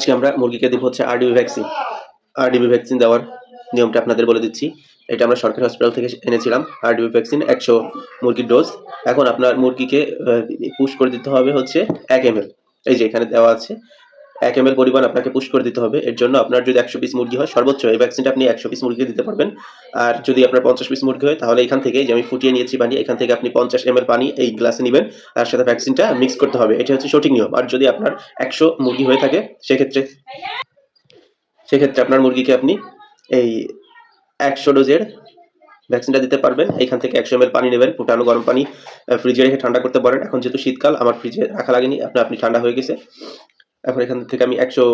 আজকে আমরা মুরগিকে দেব হচ্ছে আরডিবি ভ্যাকসিন। আরডিবি ভ্যাকসিন দেওয়ার নিয়মটা আপনাদের বলে দিচ্ছি। এটা আমরা সরকারি হসপিটাল থেকে এনেছিলাম। আরডিবি ভ্যাকসিন ১০০ মুরগির ডোজ। এখন আপনার মুরগিকে পুশ করে দিতে হবে হচ্ছে ১ ml। এই যে এখানে দেওয়া আছে ১ ml পরিমাণ আপনাকে পুশ করে দিতে হবে। এর জন্য আপনার যদি ১০০ পিস মুরগি হয় সর্বোচ্চ এই ভ্যাকসিনটা আপনি ১০০ পিস মুরগিকে দিতে পারবেন। আর যদি আপনার ৫০ পিস মুরগি হয় তাহলে এখান থেকে যে আমি ফুটিয়ে নিয়েছি পানি, এখান থেকে আপনি ৫০ ml পানি এই গ্লাসে নিবেন। তার সাথে ভ্যাকসিনটা মিক্স করতে হবে। এটা হচ্ছে সঠিক নিয়ম। আর যদি আপনার ১০০ মুরগি হয়ে থাকে সেক্ষেত্রে আপনার মুরগিকে আপনি এই ১০০ ডোজের ভ্যাকসিনটা দিতে পারবেন। এখান থেকে ১০০ ml পানি নেবেন, ফুটানো গরম পানি ফ্রিজে রেখে ঠান্ডা করতে পারেন। এখন যেহেতু শীতকাল আমার ফ্রিজে রাখা লাগেনি, আপনি ঠান্ডা হয়ে গেছে। এখন এখান থেকে আমি ১০০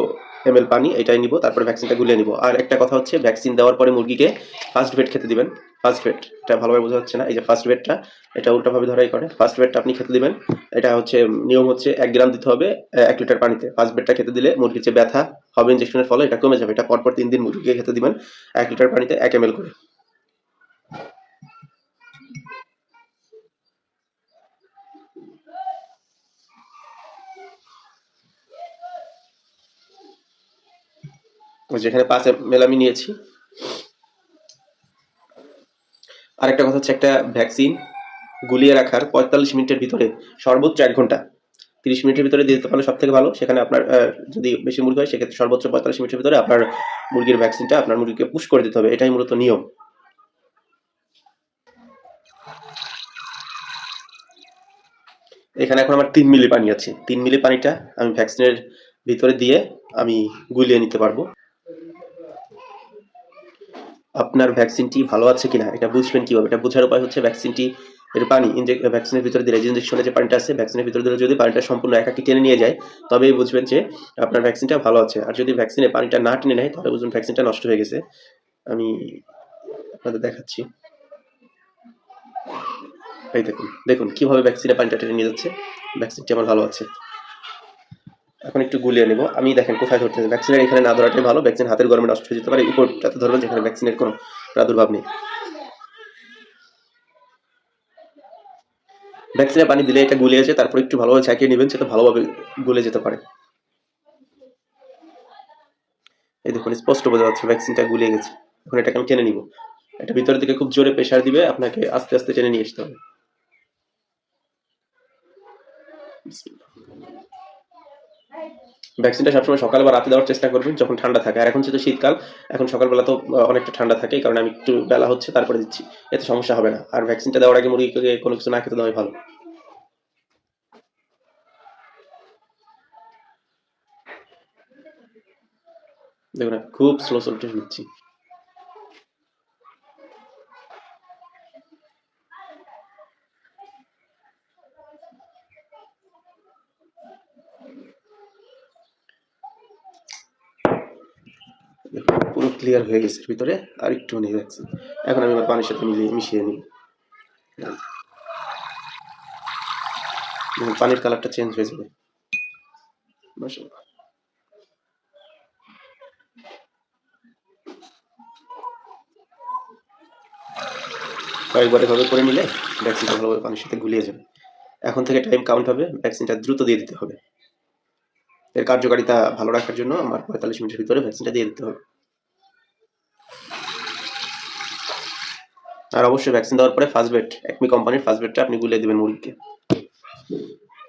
ml পানি এটাই নিব, তারপরে ভ্যাকসিনটা গুলিয়ে নিব। আর একটা কথা হচ্ছে ভ্যাকসিন দেওয়ার পরে মুরগিকে ফার্স্ট বেড খেতে দিবেন। ফার্স্ট বেড এটা ভালোভাবে বোঝা যাচ্ছে না, এই যে ফার্স্ট বেডটা এটা উল্টাভাবে ধরাই করে। ফার্স্ট বেডটা আপনি খেতে দিবেন। এটা হচ্ছে নিয়ম হচ্ছে ১ গ্রাম দিতে হবে ১ লিটার পানিতে। ফার্স্ট বেডটা খেতে দিলে মুরগির যে ব্যথা হবে ইনজেকশনের ফলে এটা কমে যাবে। এটা পরপর ৩ দিন মুরগিকে খেতে দিবেন ১ লিটার পানিতে ১ ml করে। যেখানে ৫ ml আমি নিয়েছি। আরেকটা কথা হচ্ছে একটা ভ্যাকসিন গুলিয়ে রাখার ৪৫ মিনিটের ভিতরে সর্বোচ্চ ১ ঘন্টা ৩০ মিনিটের ভিতরে দিয়ে দিতে পারলে সব থেকে ভালো। সেখানে আপনার যদি বেশি মুরগি হয় সেক্ষেত্রে সর্বোচ্চ ৪৫ মিনিটের ভিতরে আপনার মুরগির ভ্যাকসিনটা আপনার মুরগিকে পুশ করে দিতে হবে। এটাই মূলত নিয়ম। এখানে এখন আমার ৩ মিলি পানি আছে। ৩ মিলি পানিটা আমি ভ্যাকসিনের ভিতরে দিয়ে আমি গুলিয়ে নিতে পারবো। আপনার ভ্যাকসিনটি ভালো আছে কিনা এটা বুঝবেন কিভাবে? এটা বোঝার উপায় হচ্ছে ভ্যাকসিনটি এর পানি ভ্যাকসিনের ভিতরে দিলে ইনজেকশনে যে পানিটা আছে ভ্যাকসিনের ভিতরে দিলে যদি পানিটা সম্পূর্ণ একাকি টেনে নিয়ে যায় তবেই বুঝবেন যে আপনার ভ্যাকসিনটা ভালো আছে। আর যদি ভ্যাকসিনে পানিটা না টেনে নেয় তাহলে বুঝবেন ভ্যাকসিনটা নষ্ট হয়ে গেছে। আমি আপনাদের দেখাচ্ছি। এই দেখুন, দেখুন কিভাবে ভ্যাকসিনে পানিটা টেনে নিয়ে যাচ্ছে। ভ্যাকসিনটি আমার ভালো আছে। এখন একটু গুলিয়ে নেব। আমি দেখেন কোথায় ধরতে হবে। ভ্যাকসিনের এখানে না ধরাটাই ভালো। ভ্যাকসিন হাতের গরমে নষ্ট হয়ে যেতে পারে। উপরটাতে ধরবেন যেখানে ভ্যাকসিনের কোনো প্রাদুর্ভাব নেই। ভ্যাকসিনে পানি দিলে এটা গুলিয়ে যায়, তারপর একটু ভালোভাবে ঝাঁকিয়ে নেবেন, সেটা ভালোভাবে গলে যেতে পারে। এই দেখুন স্পষ্ট বোঝা যাচ্ছে ভ্যাকসিনটা গুলিয়ে গেছে। এখন এটাকে আমি টেনে নিব। এটা ভিতরের দিকে খুব জোরে প্রেসার দিবে, আপনাকে আস্তে আস্তে টেনে নিয়ে আসতে হবে। ভ্যাকসিনটা সবসময় সকালে বা রাতে দেওয়ার চেষ্টা করবেন যখন ঠান্ডা থাকে। আর এখন যেহেতু শীতকাল, এখন সকালবেলা তো অনেকটা ঠান্ডা থাকে, এই কারণে আমি একটু বেলা হচ্ছে তারপরে দিচ্ছি। এতে সমস্যা হবে না। আর ভ্যাকসিনটা দেওয়ার আগে মুরগিকে কোনো কিছু না খেতে দেওয়াই ভালো। দেখুন আমি খুব স্লো সলিউশন নিচ্ছি। পুরো ক্লিয়ার হয়ে গেছে ভিতরে, আর একটু নিয়ে যাচ্ছি। এখন আমি আমার পানির সাথে মিশিয়ে নিই। পানির কালারটা চেঞ্জ হয়ে যাবে। মাশাআল্লাহ। কয়েকবার এভাবে করে নিলে ভ্যাকসিনটা ভালোভাবে পানির সাথে গুলিয়ে যাবে। এখন থেকে টাইম কাউন্ট হবে, ভ্যাকসিনটা দ্রুত দিয়ে দিতে হবে। এর কার্যকারিতা ভালো রাখার জন্য আমার ৪৫ মিনিটের ভিতরে ভ্যাকসিনটা দিয়ে দিতে হবে। আর অবশ্যই ভ্যাকসিন দেওয়ার পরে ফার্স্ট বেড, একমি কোম্পানির ফার্স্ট বেডটা আপনি গুলিয়ে দিবেন মুরগিকে।